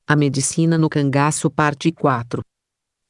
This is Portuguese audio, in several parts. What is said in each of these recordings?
A medicina no cangaço parte 4.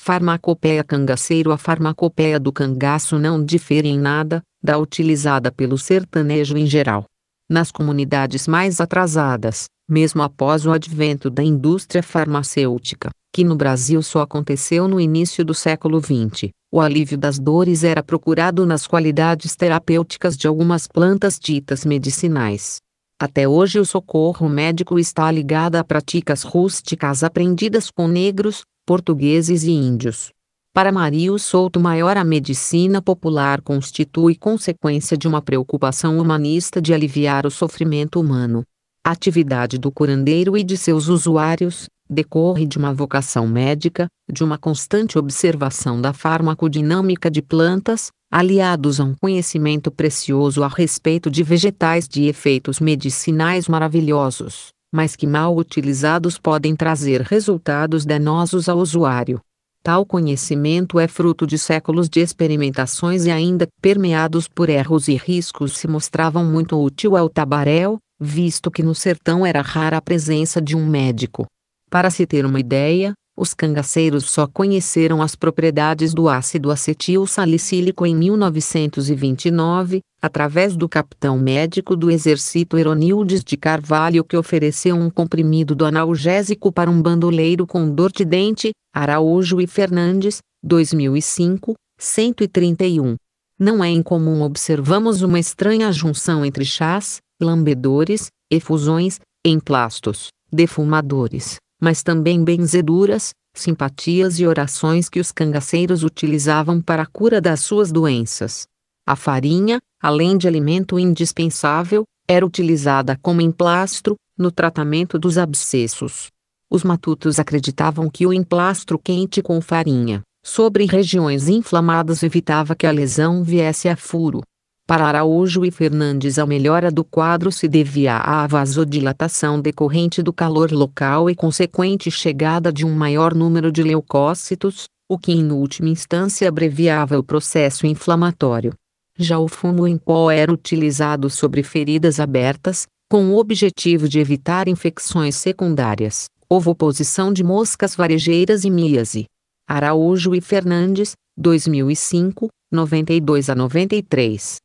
Farmacopeia cangaceiro. A farmacopeia do cangaço não difere em nada da utilizada pelo sertanejo em geral. Nas comunidades mais atrasadas, mesmo após o advento da indústria farmacêutica, que no Brasil só aconteceu no início do século XX, o alívio das dores era procurado nas qualidades terapêuticas de algumas plantas ditas medicinais. Até hoje o socorro médico está ligado a práticas rústicas aprendidas com negros, portugueses e índios. Para Mario Souto-Maior, a medicina popular constitui consequência de uma preocupação humanista de aliviar o sofrimento humano. A atividade do curandeiro e de seus usuários decorre de uma vocação médica, de uma constante observação da farmacodinâmica de plantas, aliados a um conhecimento precioso a respeito de vegetais de efeitos medicinais maravilhosos, mas que mal utilizados podem trazer resultados danosos ao usuário. Tal conhecimento é fruto de séculos de experimentações e ainda permeados por erros e riscos se mostravam muito útil ao tabaréu, visto que no sertão era rara a presença de um médico. Para se ter uma ideia, os cangaceiros só conheceram as propriedades do ácido acetil salicílico em 1929, através do capitão médico do exército Heronildes de Carvalho, que ofereceu um comprimido do analgésico para um bandoleiro com dor de dente, Araújo e Fernandes, 2005, 131. Não é incomum observamos uma estranha junção entre chás, lambedores, efusões, emplastos, defumadores, mas também benzeduras, simpatias e orações que os cangaceiros utilizavam para a cura das suas doenças. A farinha, além de alimento indispensável, era utilizada como emplastro no tratamento dos abscessos. Os matutos acreditavam que o emplastro quente com farinha sobre regiões inflamadas evitava que a lesão viesse a furo. Para Araújo e Fernandes, a melhora do quadro se devia à vasodilatação decorrente do calor local e consequente chegada de um maior número de leucócitos, o que em última instância abreviava o processo inflamatório. Já o fumo em pó era utilizado sobre feridas abertas, com o objetivo de evitar infecções secundárias, ovoposição de moscas varejeiras e míase. Araújo e Fernandes, 2005, 92 a 93.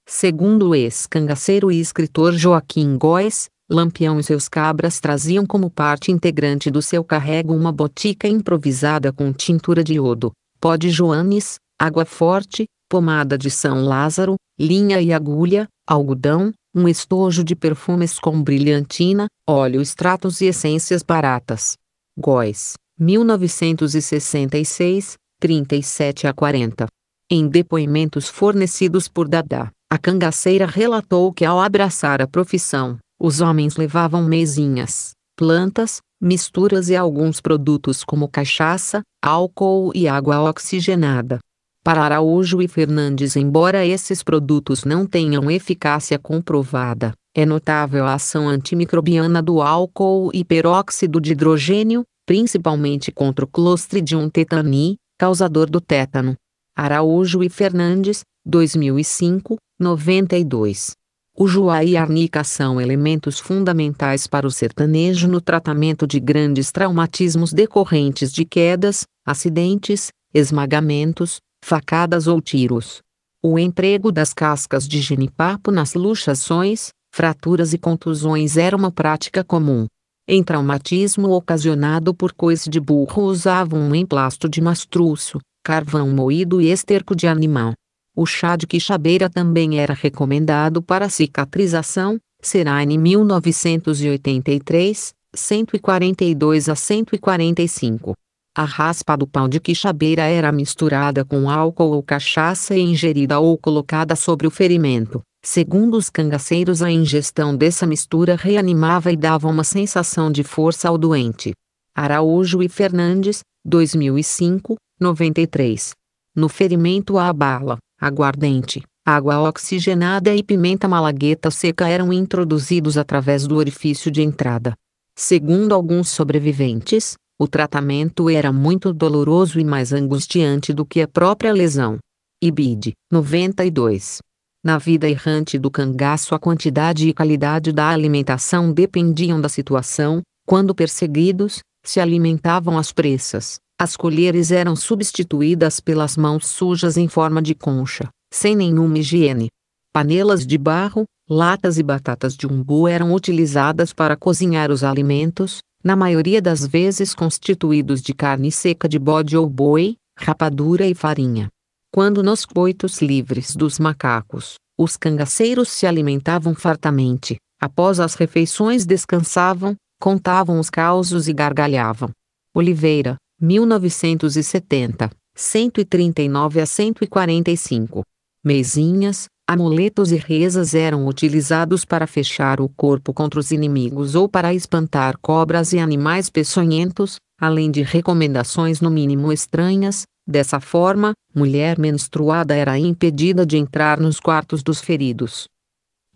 Segundo o ex-cangaceiro e escritor Joaquim Góes, Lampião e seus cabras traziam como parte integrante do seu carrego uma botica improvisada com tintura de iodo, pó de Joanes, água forte, pomada de São Lázaro, linha e agulha, algodão, um estojo de perfumes com brilhantina, óleo, extratos e essências baratas. Góes, 1966, 37 a 40. Em depoimentos fornecidos por Dada, a cangaceira relatou que ao abraçar a profissão, os homens levavam mesinhas, plantas, misturas e alguns produtos como cachaça, álcool e água oxigenada. Para Araújo e Fernandes, embora esses produtos não tenham eficácia comprovada, é notável a ação antimicrobiana do álcool e peróxido de hidrogênio, principalmente contra o Clostridium tetani, causador do tétano. Araújo e Fernandes, 2005, 92. O joá e a arnica são elementos fundamentais para o sertanejo no tratamento de grandes traumatismos decorrentes de quedas, acidentes, esmagamentos, facadas ou tiros. O emprego das cascas de jenipapo nas luxações, fraturas e contusões era uma prática comum. Em traumatismo ocasionado por coice de burro usavam um emplasto de mastruço, carvão moído e esterco de animal. O chá de quixabeira também era recomendado para cicatrização, Serine 1983, 142 a 145. A raspa do pau de quixabeira era misturada com álcool ou cachaça e ingerida ou colocada sobre o ferimento. Segundo os cangaceiros, a ingestão dessa mistura reanimava e dava uma sensação de força ao doente. Araújo e Fernandes, 2005, 93. No ferimento à bala, aguardente, água oxigenada e pimenta malagueta seca eram introduzidos através do orifício de entrada. Segundo alguns sobreviventes, o tratamento era muito doloroso e mais angustiante do que a própria lesão. Ibid, 92. Na vida errante do cangaço, a quantidade e qualidade da alimentação dependiam da situação. Quando perseguidos, se alimentavam às pressas. As colheres eram substituídas pelas mãos sujas em forma de concha, sem nenhuma higiene. Panelas de barro, latas e batatas de umbu eram utilizadas para cozinhar os alimentos, na maioria das vezes constituídos de carne seca de bode ou boi, rapadura e farinha. Quando nos coitos livres dos macacos, os cangaceiros se alimentavam fartamente, após as refeições descansavam, contavam os causos e gargalhavam. Oliveira, 1970, 139 a 145. Mesinhas, amuletos e rezas eram utilizados para fechar o corpo contra os inimigos ou para espantar cobras e animais peçonhentos, além de recomendações no mínimo estranhas. Dessa forma, mulher menstruada era impedida de entrar nos quartos dos feridos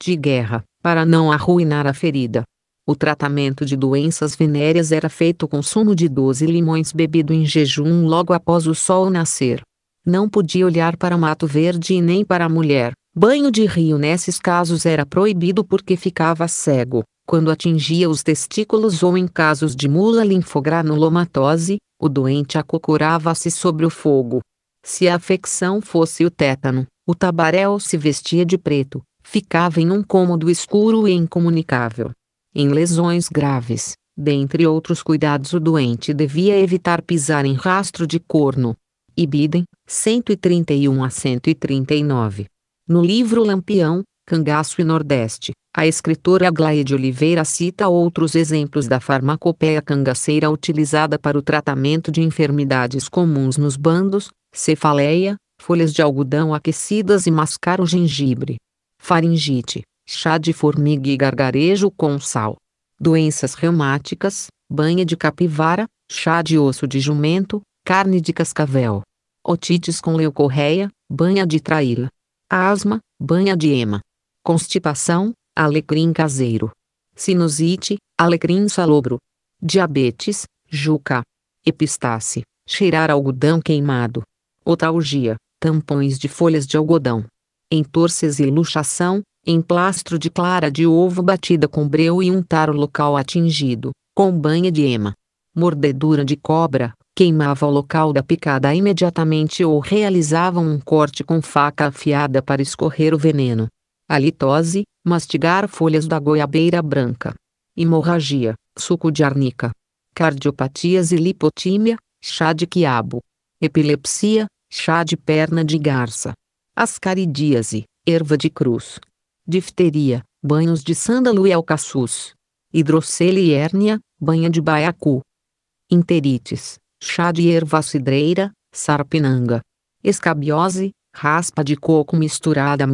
de guerra, para não arruinar a ferida. O tratamento de doenças venéreas era feito com sumo de 12 limões bebido em jejum logo após o sol nascer. Não podia olhar para Mato Verde e nem para a mulher. Banho de rio nesses casos era proibido porque ficava cego, quando atingia os testículos ou em casos de mula linfogranulomatose, o doente acocorava-se sobre o fogo. Se a afecção fosse o tétano, o tabaréu se vestia de preto, ficava em um cômodo escuro e incomunicável. Em lesões graves, dentre outros cuidados, o doente devia evitar pisar em rastro de corno. Ibidem, 131 a 139. No livro Lampião, Cangaço e Nordeste, a escritora Aglaé de Oliveira cita outros exemplos da farmacopeia cangaceira utilizada para o tratamento de enfermidades comuns nos bandos: cefaleia, folhas de algodão aquecidas e mascar o gengibre; faringite, chá de formiga e gargarejo com sal; doenças reumáticas, banha de capivara, chá de osso de jumento, carne de cascavel; otites com leucorreia, banha de traíra; asma, banha de ema; constipação, alecrim caseiro; sinusite, alecrim salobro; diabetes, juca; epistaxe, cheirar algodão queimado; otalgia, tampões de folhas de algodão; entorses e luxação, emplastro de clara de ovo batida com breu e untar o local atingido, com banha de ema; mordedura de cobra, queimava o local da picada imediatamente ou realizavam um corte com faca afiada para escorrer o veneno; halitose, mastigar folhas da goiabeira branca; hemorragia, suco de arnica; cardiopatias e lipotímia, chá de quiabo; epilepsia, chá de perna de garça; ascaridíase, erva de cruz; difteria, banhos de sândalo e alcaçuz; hidrocele e hérnia, banha de baiacu; enterites, chá de erva cidreira, sarpinanga; escabiose, raspa de coco misturada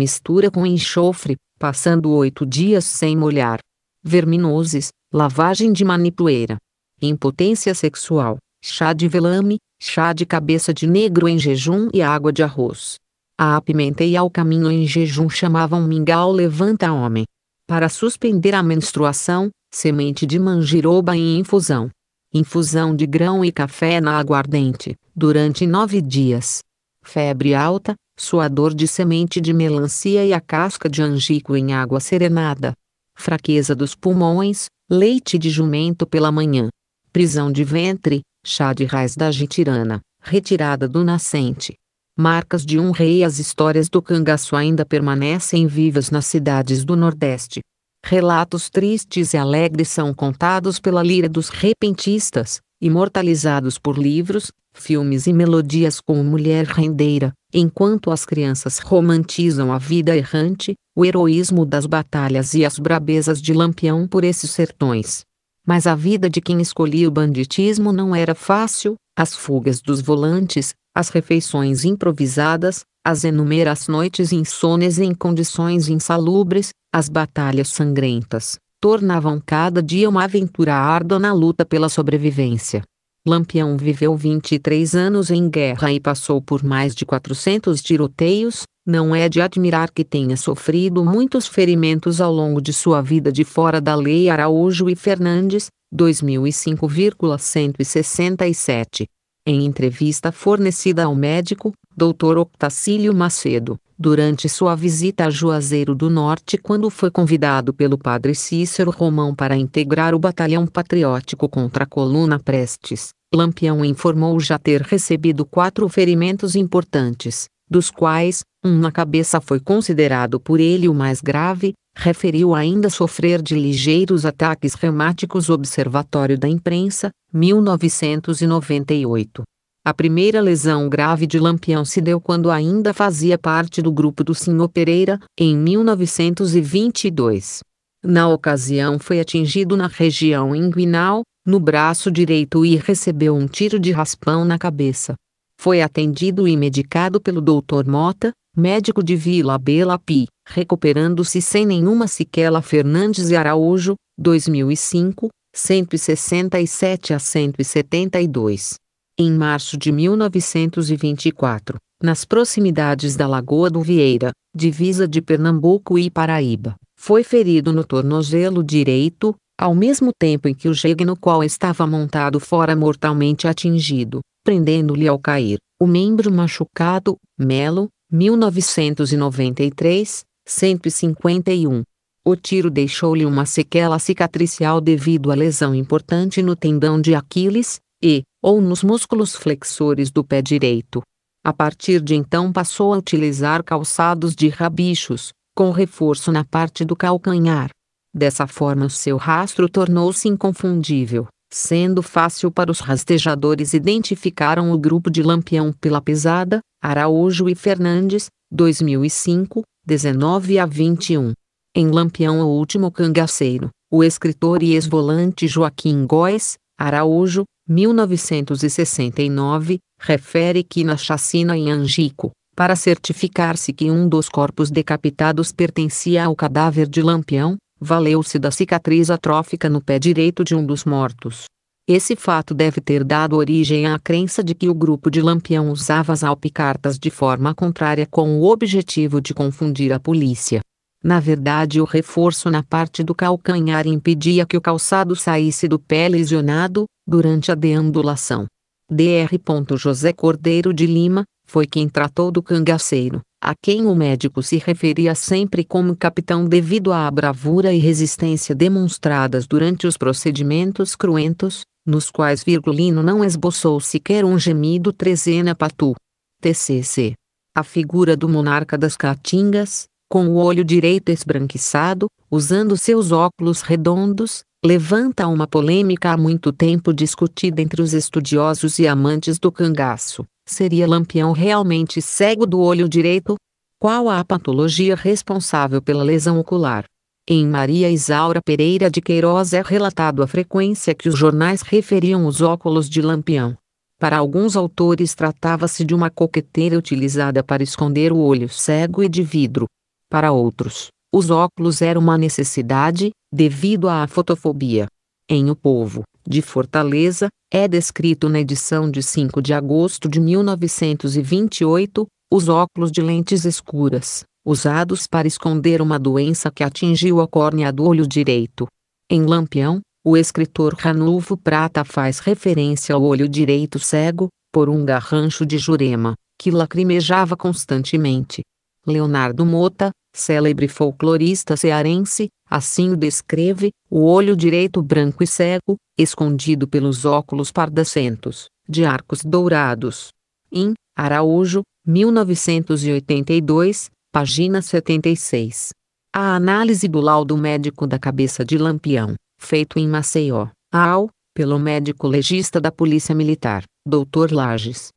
com enxofre, passando 8 dias sem molhar; verminoses, lavagem de manipoeira; impotência sexual, chá de velame, chá de cabeça de negro em jejum e água de arroz. A apimentei ao caminho em jejum chamavam mingau levanta homem. Para suspender a menstruação, semente de manjiroba em infusão. Infusão de grão e café na aguardente, durante 9 dias. Febre alta, suador de semente de melancia e a casca de angico em água serenada. Fraqueza dos pulmões, leite de jumento pela manhã. Prisão de ventre, chá de raiz da jitirana, retirada do nascente. Marcas de um rei. As histórias do cangaço ainda permanecem vivas nas cidades do Nordeste. Relatos tristes e alegres são contados pela lira dos repentistas, imortalizados por livros, filmes e melodias como Mulher Rendeira, enquanto as crianças romantizam a vida errante, o heroísmo das batalhas e as brabezas de Lampião por esses sertões. Mas a vida de quem escolhia o banditismo não era fácil. As fugas dos volantes, as refeições improvisadas, as inúmeras noites insônias em condições insalubres, as batalhas sangrentas, tornavam cada dia uma aventura árdua na luta pela sobrevivência. Lampião viveu 23 anos em guerra e passou por mais de 400 tiroteios. Não é de admirar que tenha sofrido muitos ferimentos ao longo de sua vida de fora da lei. Araújo e Fernandes, 2005,167. Em entrevista fornecida ao médico, Dr. Octacílio Macedo, durante sua visita a Juazeiro do Norte quando foi convidado pelo padre Cícero Romão para integrar o batalhão patriótico contra a coluna Prestes. Lampião informou já ter recebido 4 ferimentos importantes, dos quais, um na cabeça foi considerado por ele o mais grave. Referiu ainda sofrer de ligeiros ataques reumáticos. Observatório da Imprensa, 1998. A primeira lesão grave de Lampião se deu quando ainda fazia parte do grupo do Sr. Pereira, em 1922. Na ocasião foi atingido na região inguinal, no braço direito e recebeu um tiro de raspão na cabeça. Foi atendido e medicado pelo Dr. Mota, médico de Vila Bela Pi, recuperando-se sem nenhuma sequela. Fernandes e Araújo, 2005, 167 a 172. Em março de 1924, nas proximidades da Lagoa do Vieira, divisa de Pernambuco e Paraíba, foi ferido no tornozelo direito, ao mesmo tempo em que o jegue no qual estava montado fora mortalmente atingido, prendendo-lhe ao cair. O membro machucado, Melo, 1993, 151. O tiro deixou-lhe uma sequela cicatricial devido à lesão importante no tendão de Aquiles, ou nos músculos flexores do pé direito. A partir de então passou a utilizar calçados de rabichos, com reforço na parte do calcanhar. Dessa forma seu rastro tornou-se inconfundível, sendo fácil para os rastejadores identificaram o grupo de Lampião pela pesada. Araújo e Fernandes, 2005, 19 a 21. Em Lampião o último cangaceiro, o escritor e ex-volante Joaquim Góes, Araújo, 1969, refere que na chacina em Angico, para certificar-se que um dos corpos decapitados pertencia ao cadáver de Lampião, valeu-se da cicatriz atrófica no pé direito de um dos mortos. Esse fato deve ter dado origem à crença de que o grupo de Lampião usava as alpicartas de forma contrária com o objetivo de confundir a polícia. Na verdade, o reforço na parte do calcanhar impedia que o calçado saísse do pé lesionado, durante a deambulação. Dr. José Cordeiro de Lima, foi quem tratou do cangaceiro, a quem o médico se referia sempre como capitão devido à bravura e resistência demonstradas durante os procedimentos cruentos, nos quais Virgulino não esboçou sequer um gemido. Trezena Patu. TCC. A figura do monarca das Caatingas, com o olho direito esbranquiçado, usando seus óculos redondos, levanta uma polêmica há muito tempo discutida entre os estudiosos e amantes do cangaço. Seria Lampião realmente cego do olho direito? Qual a patologia responsável pela lesão ocular? Em Maria Isaura Pereira de Queiroz é relatado a frequência que os jornais referiam os óculos de Lampião. Para alguns autores tratava-se de uma coqueteira utilizada para esconder o olho cego e de vidro. Para outros, os óculos eram uma necessidade, devido à fotofobia. Em O Povo, de Fortaleza, é descrito na edição de 5 de agosto de 1928, os óculos de lentes escuras, usados para esconder uma doença que atingiu a córnea do olho direito. Em Lampião, o escritor Ranulfo Prata faz referência ao olho direito cego, por um garrancho de Jurema, que lacrimejava constantemente. Leonardo Mota, célebre folclorista cearense, assim o descreve: o olho direito branco e cego, escondido pelos óculos pardacentos, de arcos dourados. In, Araújo, 1982, página 76. A análise do laudo médico da cabeça de Lampião, feito em Maceió, pelo médico legista da Polícia Militar, Dr. Lages,